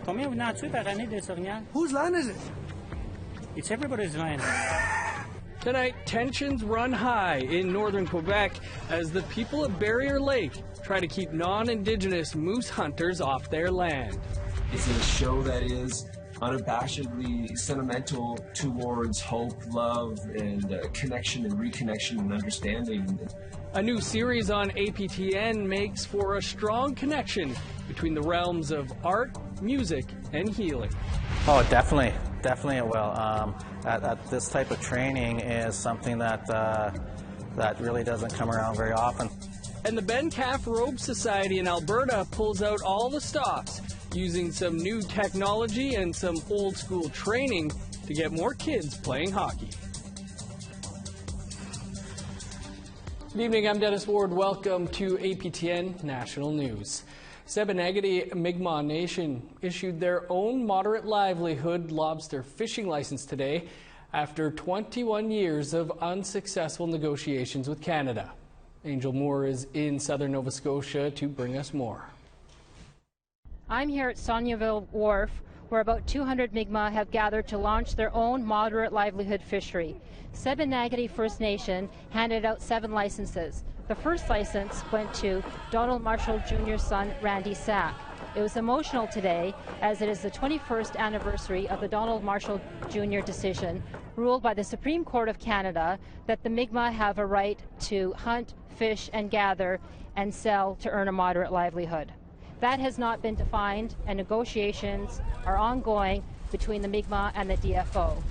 Combien vous n'en tuez par année des orignales? Whose land is it? It's everybody's land. Tonight, tensions run high in northern Quebec as the people of Barrier Lake try to keep non-Indigenous moose hunters off their land. It's a show that is unabashedly sentimental towards hope, love, and connection and reconnection and understanding. A new series on APTN makes for a strong connection between the realms of art, music, and healing. Oh, definitely it will. This type of training is something that really doesn't come around very often. And the Ben Calf Robe Society in Alberta pulls out all the stops, using some new technology and some old school training to get more kids playing hockey. Good evening, I'm Dennis Ward. Welcome to APTN National News. Sebenagadi Migma Nation issued their own moderate livelihood lobster fishing license today after 21 years of unsuccessful negotiations with Canada. Angel Moore is in southern Nova Scotia to bring us more. I'm here at Saulnieville Wharf, where about 200 Migma have gathered to launch their own moderate livelihood fishery. Sebenagadi First Nation handed out 7 licenses. The first license went to Donald Marshall Jr.'s son, Randy Sack. It was emotional today, as it is the 21st anniversary of the Donald Marshall Jr. decision, ruled by the Supreme Court of Canada, that the Migma have a right to hunt, fish, and gather and sell to earn a moderate livelihood. That has not been defined, and negotiations are ongoing between the Migma and the DFO.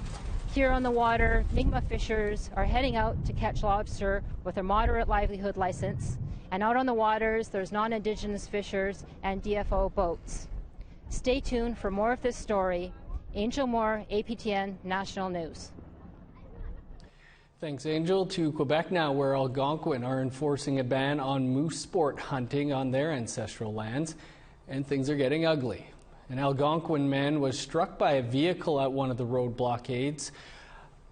Here on the water, Migma fishers are heading out to catch lobster with a moderate livelihood license, and out on the waters there's non-Indigenous fishers and DFO boats. Stay tuned for more of this story. Angel Moore, APTN National News. Thanks, Angel. To Quebec now, where Algonquin are enforcing a ban on moose sport hunting on their ancestral lands, and things are getting ugly. An Algonquin man was struck by a vehicle at one of the road blockades.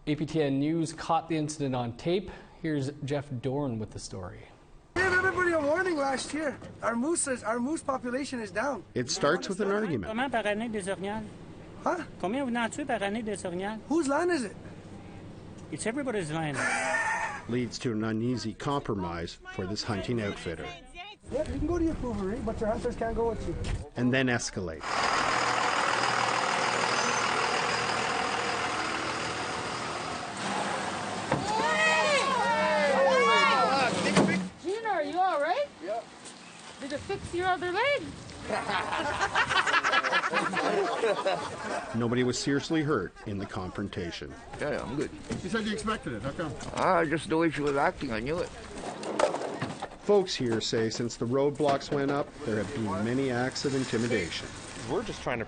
APTN News caught the incident on tape. Here's Jeff Dorn with the story. We gave everybody a warning last year. Our moose population is down. It starts with an argument. Combien par année des orignales? Huh? Combien vous n'en tuez par année des orignales? Whose land is it? It's everybody's land. Leads to an uneasy compromise for this hunting outfitter. Yeah, you can go to your poovery, but your hunters can't go with you. And then escalate. Gina, are you all right? Yeah. Did it fix your other leg? Nobody was seriously hurt in the confrontation. Yeah, I'm good. You said you expected it. How come? Just the way she was acting, I knew it. Folks here say since the roadblocks went up, there have been many acts of intimidation. We're just trying to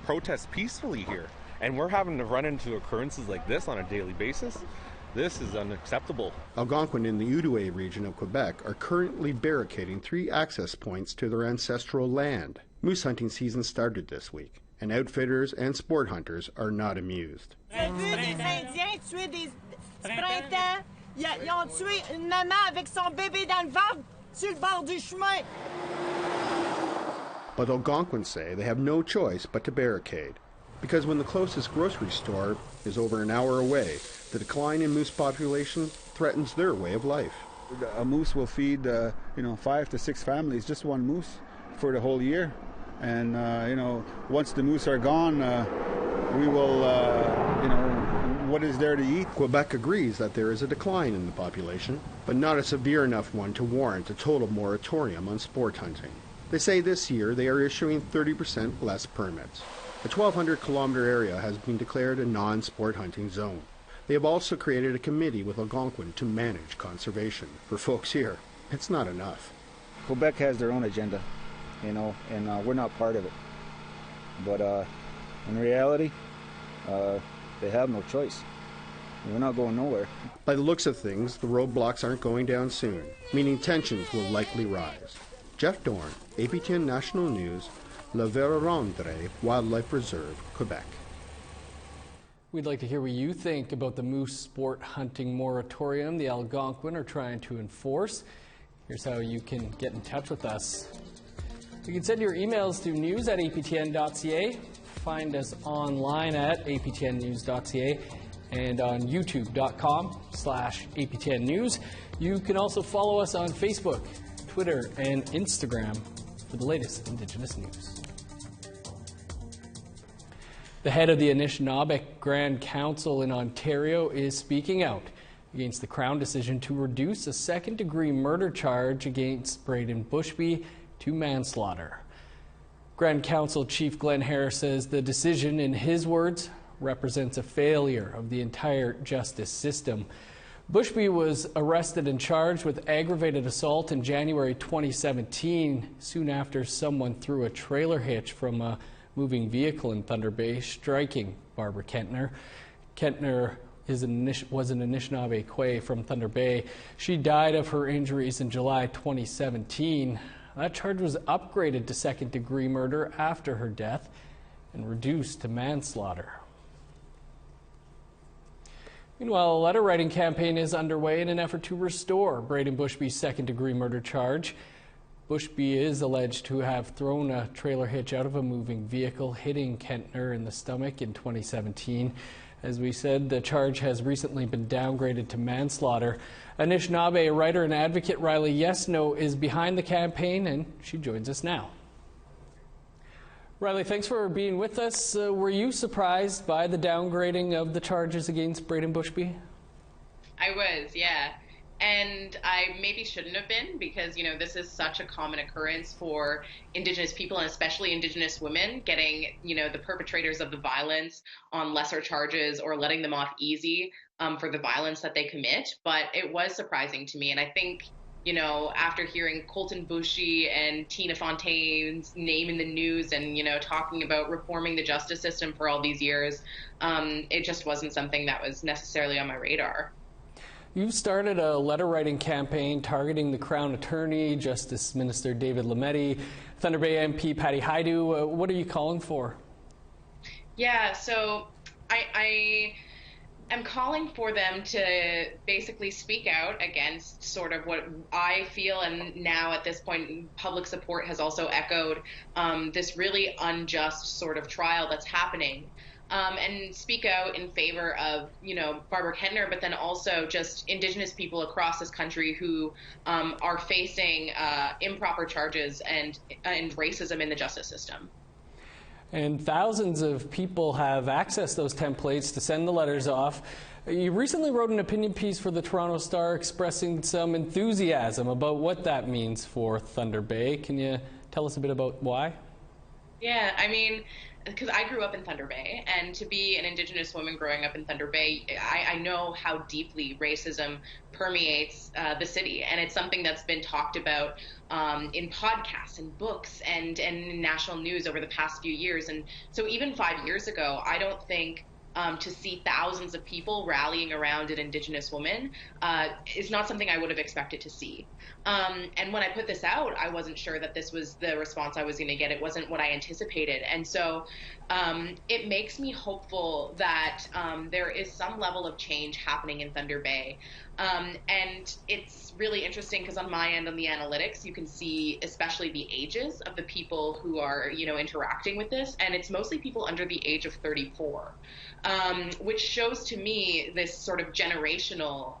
protest peacefully here, and we're having to run into occurrences like this on a daily basis. This is unacceptable. Algonquin in the Outaouais region of Quebec are currently barricading 3 access points to their ancestral land. Moose hunting season started this week, and outfitters and sport hunters are not amused. J'ai vu des Indiens tuer des printemps. Ils ont tué une maman avec son bébé dans le ventre sur le bord du chemin. But Algonquin say they have no choice but to barricade, because when the closest grocery store is over an hour away, the decline in moose population threatens their way of life. A moose will feed, 5 to 6 families, just one moose, for the whole year. And, once the moose are gone, we will, what is there to eat? Quebec agrees that there is a decline in the population, but not a severe enough one to warrant a total moratorium on sport hunting. They say this year they are issuing 30% less permits. A 1,200-kilometer area has been declared a non-sport hunting zone. They have also created a committee with Algonquin to manage conservation. For folks here, it's not enough. Quebec has their own agenda, and we're not part of it. But in reality, they have no choice. We're not going nowhere. By the looks of things, the roadblocks aren't going down soon, meaning tensions will likely rise. Jeff Dorn, APTN National News, La Vérendrye Wildlife Reserve, Quebec. We'd like to hear what you think about the moose sport hunting moratorium the Algonquin are trying to enforce. Here's how you can get in touch with us. You can send your emails to news@aptn.ca. Find us online at aptnnews.ca and on youtube.com/APTN News. You can also follow us on Facebook, Twitter, and Instagram for the latest Indigenous news. The head of the Anishinaabe Grand Council in Ontario is speaking out against the Crown decision to reduce a second-degree murder charge against Braden Bushby to manslaughter. Grand Council Chief Glenn Harris says the decision, in his words, represents a failure of the entire justice system. Bushby was arrested and charged with aggravated assault in January 2017, soon after someone threw a trailer hitch from a moving vehicle in Thunder Bay, striking Barbara Kentner. Kentner was an Anishinaabe Kwe from Thunder Bay. She died of her injuries in July 2017. That charge was upgraded to second-degree murder after her death and reduced to manslaughter. Meanwhile, a letter-writing campaign is underway in an effort to restore Braden Bushby's second-degree murder charge. Bushby is alleged to have thrown a trailer hitch out of a moving vehicle, hitting Kentner in the stomach in 2017. As we said, the charge has recently been downgraded to manslaughter. Anishinaabe writer and advocate Riley Yesno is behind the campaign, and she joins us now. Riley, thanks for being with us. Were you surprised by the downgrading of the charges against Braden Bushby? I was, yeah. And I maybe shouldn't have been, because, you know, this is such a common occurrence for Indigenous people, and especially Indigenous women, getting, you know, the perpetrators of the violence on lesser charges or letting them off easy for the violence that they commit. But it was surprising to me. And I think, you know, after hearing Colton Bushey and Tina Fontaine's name in the news and, you know, talking about reforming the justice system for all these years, it just wasn't something that was necessarily on my radar. You've started a letter-writing campaign targeting the Crown Attorney, Justice Minister David Lametti, Thunder Bay MP Patty Haidu. What are you calling for? Yeah, so I am calling for them to basically speak out against sort of what I feel, and now at this point public support has also echoed, this really unjust sort of trial that's happening. And speak out in favor of, you know, Barbara Kentner, but then also just Indigenous people across this country who are facing improper charges and racism in the justice system. And thousands of people have accessed those templates to send the letters off. You recently wrote an opinion piece for the Toronto Star expressing some enthusiasm about what that means for Thunder Bay. Can you tell us a bit about why? Yeah, I mean, because I grew up in Thunder Bay, and to be an Indigenous woman growing up in Thunder Bay, I know how deeply racism permeates the city, and it's something that's been talked about in podcasts and books and in national news over the past few years. And so even 5 years ago, I don't think to see thousands of people rallying around an Indigenous woman is not something I would have expected to see. And when I put this out, I wasn't sure that this was the response I was going to get. It wasn't what I anticipated. And so it makes me hopeful that there is some level of change happening in Thunder Bay. And it's really interesting because on my end, on the analytics, you can see especially the ages of the people who are, you know, interacting with this. And it's mostly people under the age of 34. Which shows to me this sort of generational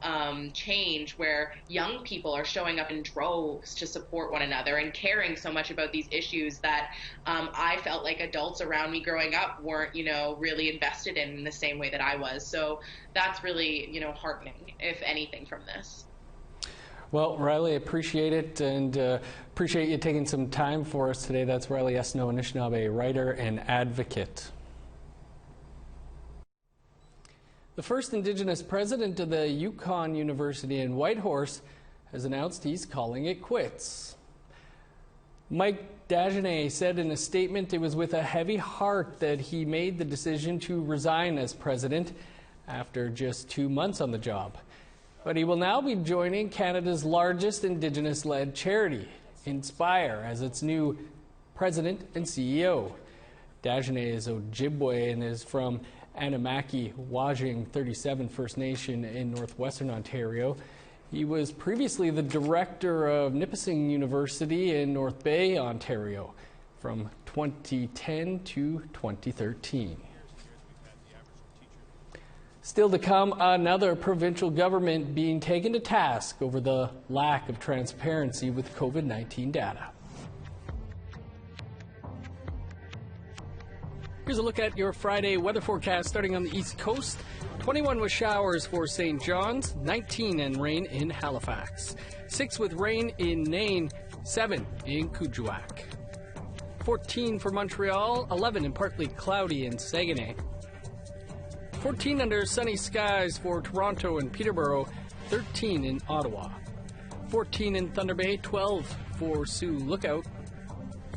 change where young people are showing up in droves to support one another and caring so much about these issues that I felt like adults around me growing up weren't, you know, really invested in the same way that I was. So that's really, you know, heartening, if anything, from this. Well, Riley, I appreciate it, and appreciate you taking some time for us today. That's Riley Yesno, Anishinaabe writer and advocate. The first Indigenous president of the Yukon University in Whitehorse has announced he's calling it quits. Mike Dagenet said in a statement it was with a heavy heart that he made the decision to resign as president after just 2 months on the job. But he will now be joining Canada's largest Indigenous-led charity, Inspire, as its new president and CEO. Dagenet is Ojibwe and is from Anamaki Wajing 37 First Nation in northwestern Ontario. He was previously the director of Nipissing University in North Bay, Ontario, from 2010 to 2013. Still to come, another provincial government being taken to task over the lack of transparency with COVID-19 data. Here's a look at your Friday weather forecast starting on the East Coast. 21 with showers for St. John's, 19 and rain in Halifax, 6 with rain in Nain, 7 in Kuujjuaq, 14 for Montreal, 11 and partly cloudy in Saguenay, 14 under sunny skies for Toronto and Peterborough, 13 in Ottawa, 14 in Thunder Bay, 12 for Sioux Lookout,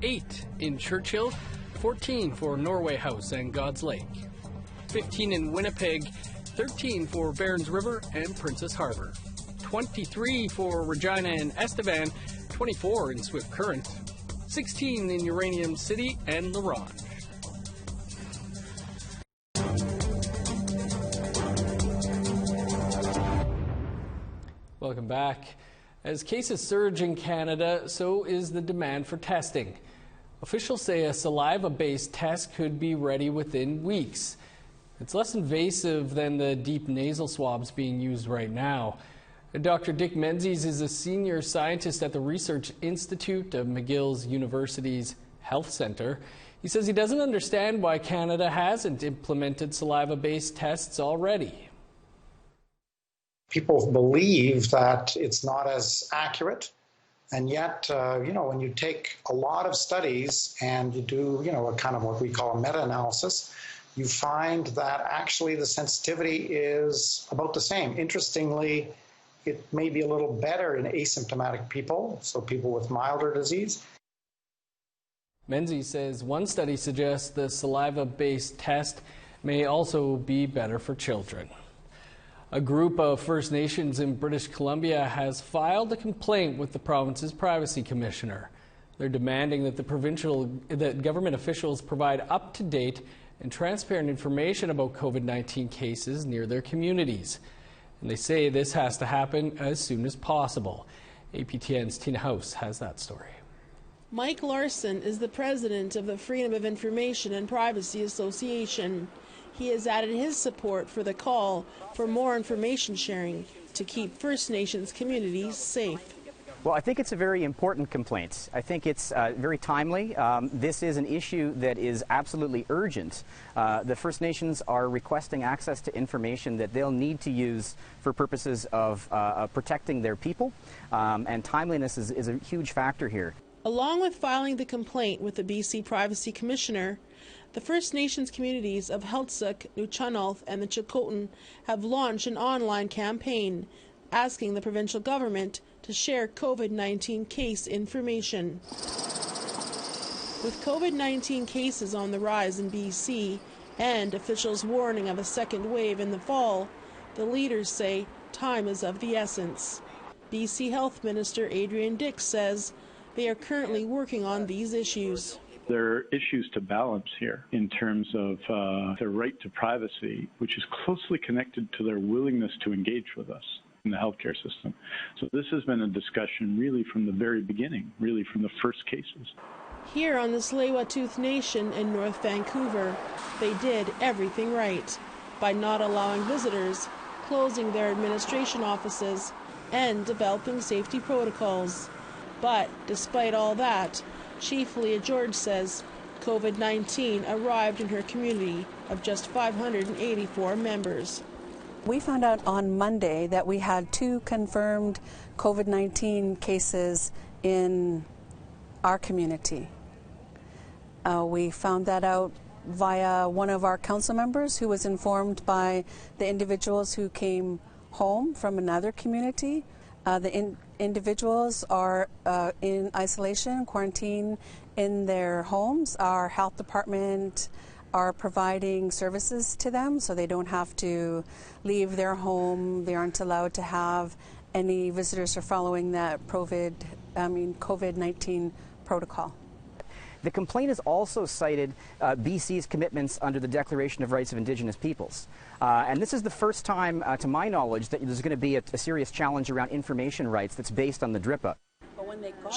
8 in Churchill, 14 for Norway House and God's Lake, 15 in Winnipeg, 13 for Barons River and Princess Harbor, 23 for Regina and Estevan, 24 in Swift Current, 16 in Uranium City and La Ronge. Welcome back. As cases surge in Canada, so is the demand for testing. Officials say a saliva-based test could be ready within weeks. It's less invasive than the deep nasal swabs being used right now. Dr. Dick Menzies is a senior scientist at the Research Institute of McGill University's Health Centre. He says he doesn't understand why Canada hasn't implemented saliva-based tests already. People believe that it's not as accurate, and yet, when you take a lot of studies and you do, a kind of what we call a meta-analysis, you find that actually the sensitivity is about the same. Interestingly, it may be a little better in asymptomatic people, so people with milder disease. Menzies says one study suggests the saliva-based test may also be better for children. A group of First Nations in British Columbia has filed a complaint with the province's privacy commissioner. They're demanding that government officials provide up-to-date and transparent information about COVID-19 cases near their communities. And they say this has to happen as soon as possible. APTN's Tina House has that story. Mike Larson is the president of the Freedom of Information and Privacy Association. He has added his support for the call for more information sharing to keep First Nations communities safe. Well, I think it's a very important complaint. I think it's very timely. This is an issue that is absolutely urgent. The First Nations are requesting access to information that they'll need to use for purposes of protecting their people, and timeliness is a huge factor here. Along with filing the complaint with the BC Privacy Commissioner, the First Nations communities of Heiltsuk, Nuu-Chah-Nulth, and the Chilcotin have launched an online campaign asking the provincial government to share COVID-19 case information. With COVID-19 cases on the rise in BC and officials warning of a second wave in the fall, the leaders say time is of the essence. BC Health Minister Adrian Dix says they are currently working on these issues. There are issues to balance here in terms of their right to privacy, which is closely connected to their willingness to engage with us in the healthcare system. So this has been a discussion really from the very beginning, really from the first cases. Here on the Tsleil-Waututh Nation in North Vancouver, they did everything right by not allowing visitors, closing their administration offices, and developing safety protocols. But despite all that, Chief Leah George says COVID-19 arrived in her community of just 584 members. We found out on Monday that we had 2 confirmed COVID-19 cases in our community. We found that out via one of our council members who was informed by the individuals who came home from another community. The individuals are in isolation, quarantine in their homes. Our health department are providing services to them so they don't have to leave their home. They aren't allowed to have any visitors who are following that COVID-19 protocol. The complaint has also cited BC's commitments under the Declaration of Rights of Indigenous Peoples. And this is the first time, to my knowledge, that there's going to be a serious challenge around information rights that's based on the DRIPA.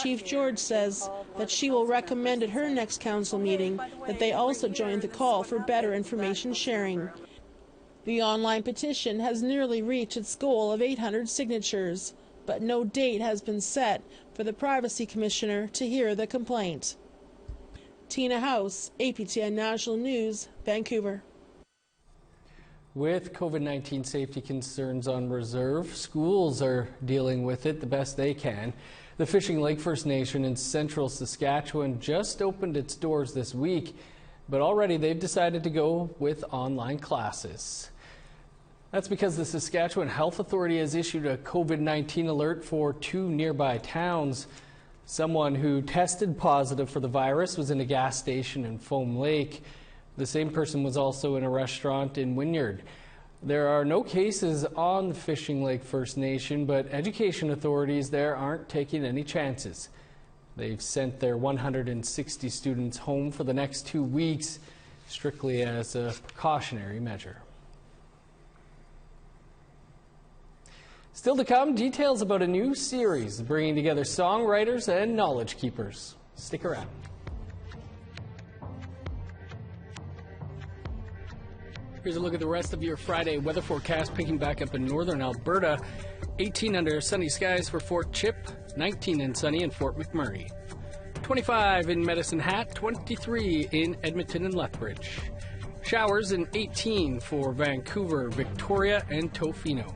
Chief George says that she will recommend at her next council meeting that they also join the call for better information sharing. The online petition has nearly reached its goal of 800 signatures, but no date has been set for the Privacy Commissioner to hear the complaint. Tina House, APTN National News, Vancouver. With COVID-19 safety concerns on reserve, schools are dealing with it the best they can. The Fishing Lake First Nation in central Saskatchewan just opened its doors this week, but already they've decided to go with online classes. That's because the Saskatchewan Health Authority has issued a COVID-19 alert for 2 nearby towns. Someone who tested positive for the virus was in a gas station in Foam Lake. The same person was also in a restaurant in Wynyard. There are no cases on the Fishing Lake First Nation, but education authorities there aren't taking any chances. They've sent their 160 students home for the next 2 weeks, strictly as a precautionary measure. Still to come, details about a new series bringing together songwriters and knowledge keepers. Stick around. Here's a look at the rest of your Friday weather forecast, picking back up in northern Alberta. 18 under sunny skies for Fort Chip, 19 and sunny in Fort McMurray. 25 in Medicine Hat, 23 in Edmonton and Lethbridge. Showers in 18 for Vancouver, Victoria, and Tofino.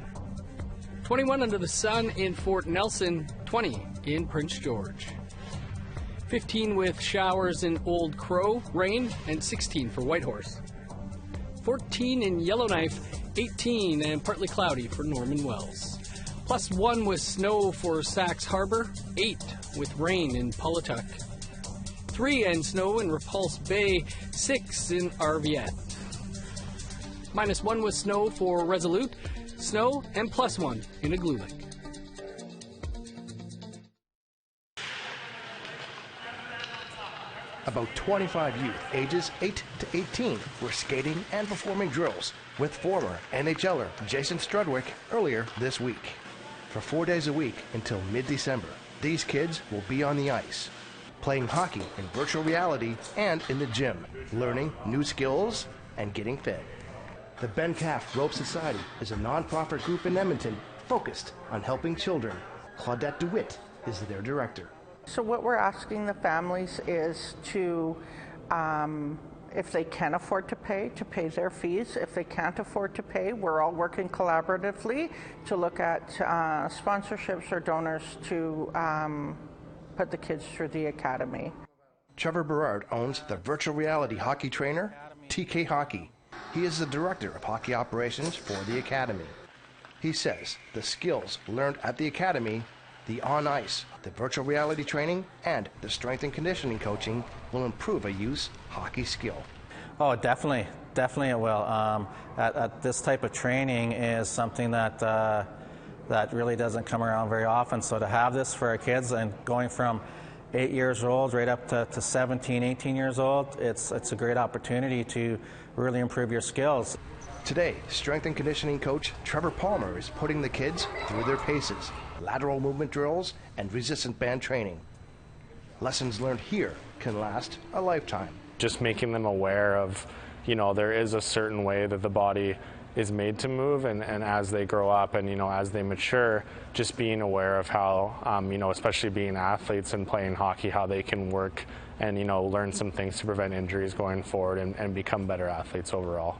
21 under the sun in Fort Nelson, 20 in Prince George. 15 with showers in Old Crow, rain, and 16 for Whitehorse. 14 in Yellowknife, 18 and partly cloudy for Norman Wells. +1 with snow for Sax Harbor, 8 with rain in Pawlatuck. 3 and snow in Repulse Bay, 6 in Arviat. -1 with snow for Resolute, snow and +1 in Igloolik. About 25 youth ages 8 to 18 were skating and performing drills with former NHLer Jason Strudwick earlier this week. For 4 days a week until mid-December, these kids will be on the ice, playing hockey in virtual reality and in the gym, learning new skills and getting fit. The Ben Calf Robe Society is a non-profit group in Edmonton focused on helping children. Claudette DeWitt is their director. So what we're asking the families is to, if they can afford to pay their fees. If they can't afford to pay, we're all working collaboratively to look at sponsorships or donors to put the kids through the academy. Trevor Berard owns the virtual reality hockey trainer, TK Hockey. He is the director of hockey operations for the academy. He says the skills learned at the academy, the on-ice, the virtual reality training, and the strength and conditioning coaching will improve a youth's hockey skill. Oh, definitely it will. At this type of training is something that that really doesn't come around very often. So to have this for our kids and going from 8 years old right up to 17, 18 years old, it's a great opportunity to really improve your skills. Today, strength and conditioning coach Trevor Palmer is putting the kids through their paces, lateral movement drills, and resistant band training. Lessons learned here can last a lifetime. Just making them aware of, there is a certain way that the body is made to move, and as they grow up and, as they mature, just being aware of how, especially being athletes and playing hockey, how they can work and, learn some things to prevent injuries going forward and become better athletes overall.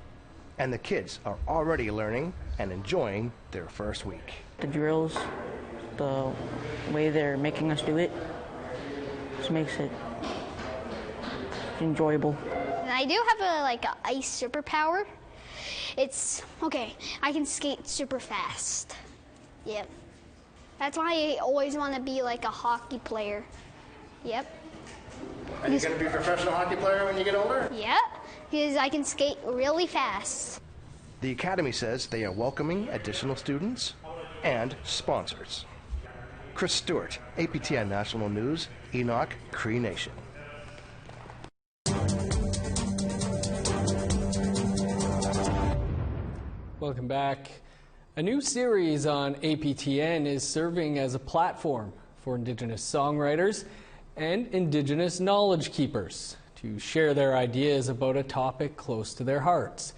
And the kids are already learning and enjoying their first week. The drills, the way they're making us do it, just makes it enjoyable. I do have an ice superpower. It's, okay, I can skate super fast. Yep. That's why I always want to be like a hockey player. Yep. And you're going to be a professional hockey player when you get older? Yep, because I can skate really fast. The Academy says they are welcoming additional students and sponsors. Chris Stewart, APTN National News, Enoch, Cree Nation. Welcome back. A new series on APTN is serving as a platform for Indigenous songwriters and Indigenous knowledge keepers to share their ideas about a topic close to their hearts.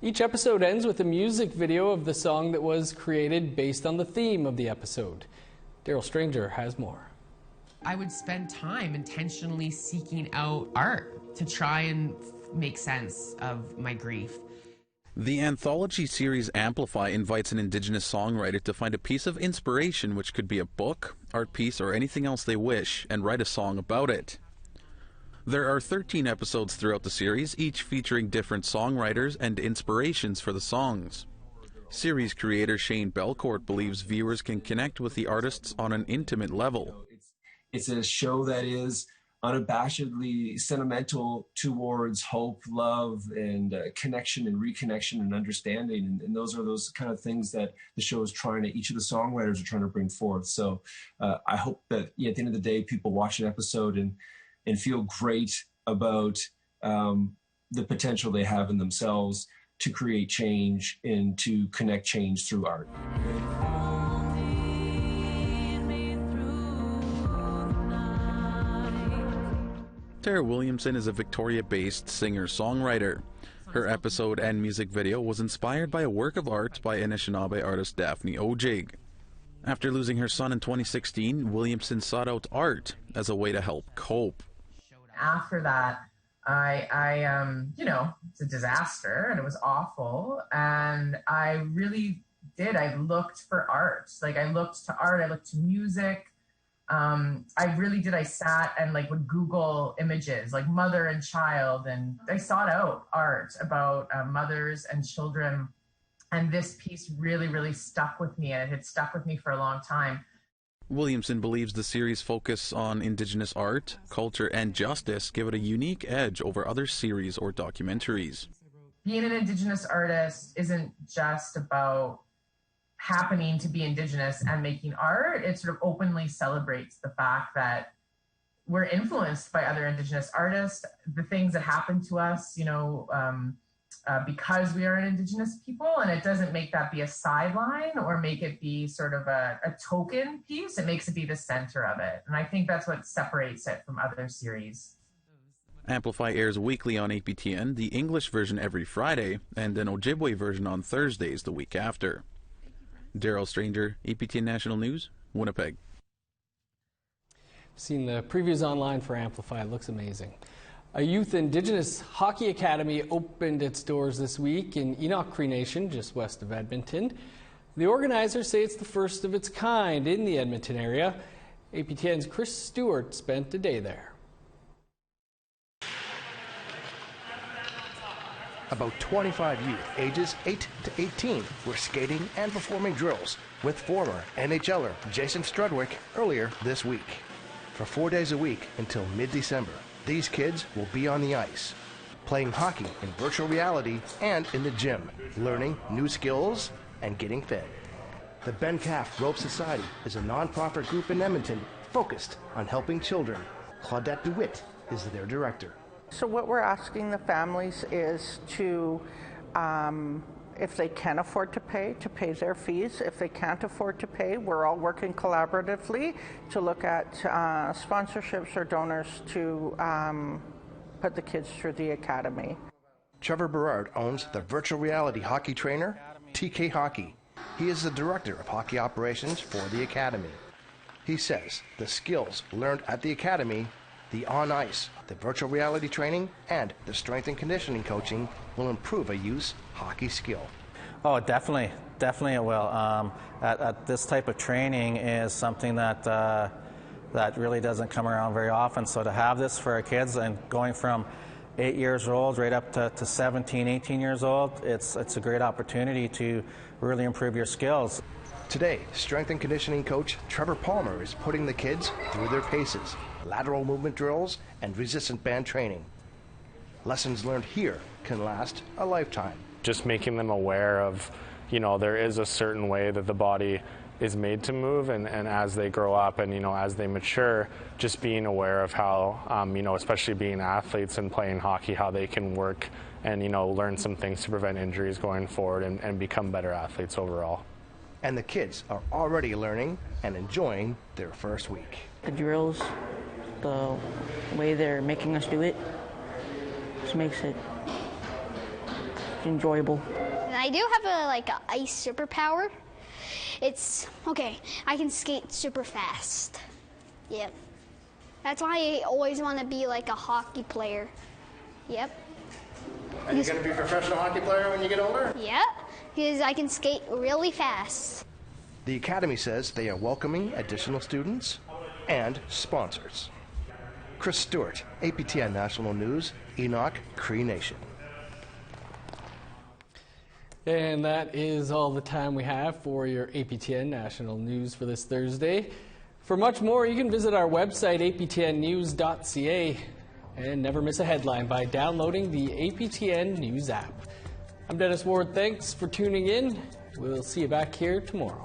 Each episode ends with a music video of the song that was created based on the theme of the episode. Daryl Stranger has more. I would spend time intentionally seeking out art to try and make sense of my grief. The anthology series Amplify invites an Indigenous songwriter to find a piece of inspiration, which could be a book, art piece, or anything else they wish, and write a song about it. There are 13 episodes throughout the series, each featuring different songwriters and inspirations for the songs. Series creator Shane Belcourt believes viewers can connect with the artists on an intimate level. It's a show that is unabashedly sentimental towards hope, love, and connection and reconnection and understanding. And those are those kind of things that the show is each of the songwriters are trying to bring forth. So I hope that at the end of the day, people watch an episode and feel great about the potential they have in themselves to create change and to connect change through art. Tara Williamson is a Victoria-based singer-songwriter. Her episode and music video was inspired by a work of art by Anishinaabe artist Daphne Ojig. After losing her son in 2016, Williamson sought out art as a way to help cope. After that, I it's a disaster and it was awful. And I really did. I looked for art. Like I looked to art, I looked to music. I really did. I sat and would Google images like mother and child, and I sought out art about mothers and children. And this piece really, really stuck with me, and it had stuck with me for a long time. Williamson believes the series' focus on Indigenous art, culture, and justice give it a unique edge over other series or documentaries. Being an Indigenous artist isn't just about happening to be Indigenous and making art. It sort of openly celebrates the fact that we're influenced by other Indigenous artists, the things that happen to us, because we are an Indigenous people, and it doesn't make that be a sideline or make it be sort of a token piece. It makes it be the center of it. And I think that's what separates it from other series. Amplify airs weekly on APTN, the English version every Friday, and an Ojibwe version on Thursdays the week after. Daryl Stranger, APTN National News, Winnipeg. Seen the previews online for Amplify. It looks amazing. A youth Indigenous hockey academy opened its doors this week in Migma Nation, just west of Edmonton. The organizers say it's the first of its kind in the Edmonton area. APTN's Chris Stewart spent a day there. About 25 youth, ages 8 to 18, were skating and performing drills with former NHLer Jason Strudwick earlier this week. For 4 days a week until mid-December, these kids will be on the ice, playing hockey in virtual reality and in the gym, learning new skills and getting fit. The Ben Calf Robe Society is a non-profit group in Edmonton focused on helping children. Claudette DeWitt is their director. So what we're asking the families is to, if they can afford to pay their fees. If they can't afford to pay, we're all working collaboratively to look at sponsorships or donors to put the kids through the academy. Trevor Berard owns the virtual reality hockey trainer, TK Hockey. He is the director of hockey operations for the academy. He says the skills learned at the academy, the on-ice, the virtual reality training, and the strength and conditioning coaching will improve a youth's hockey skill. Oh, definitely it will. This type of training is something that really doesn't come around very often. So to have this for our kids, and going from 8 years old right up to 17, 18 years old, it's a great opportunity to really improve your skills. Today, strength and conditioning coach Trevor Palmer is putting the kids through their paces, lateral movement drills, and resistant band training. Lessons learned here can last a lifetime. Just making them aware of, there is a certain way that the body is made to move, and as they grow up and, as they mature, just being aware of how, especially being athletes and playing hockey, how they can work and, learn some things to prevent injuries going forward and become better athletes overall. And the kids are already learning and enjoying their first week. The drills, the way they're making us do it, just makes it enjoyable. I do have a ice superpower. It's okay. I can skate super fast. Yep. That's why I always want to be like a hockey player. Yep. And you're going to be a professional hockey player when you get older? Yep. Because I can skate really fast. The Academy says they are welcoming additional students and sponsors. Chris Stewart, APTN National News, Enoch, Cree Nation. And that is all the time we have for your APTN National News for this Thursday. For much more, you can visit our website, aptnnews.ca, and never miss a headline by downloading the APTN News app. I'm Dennis Ward. Thanks for tuning in. We'll see you back here tomorrow.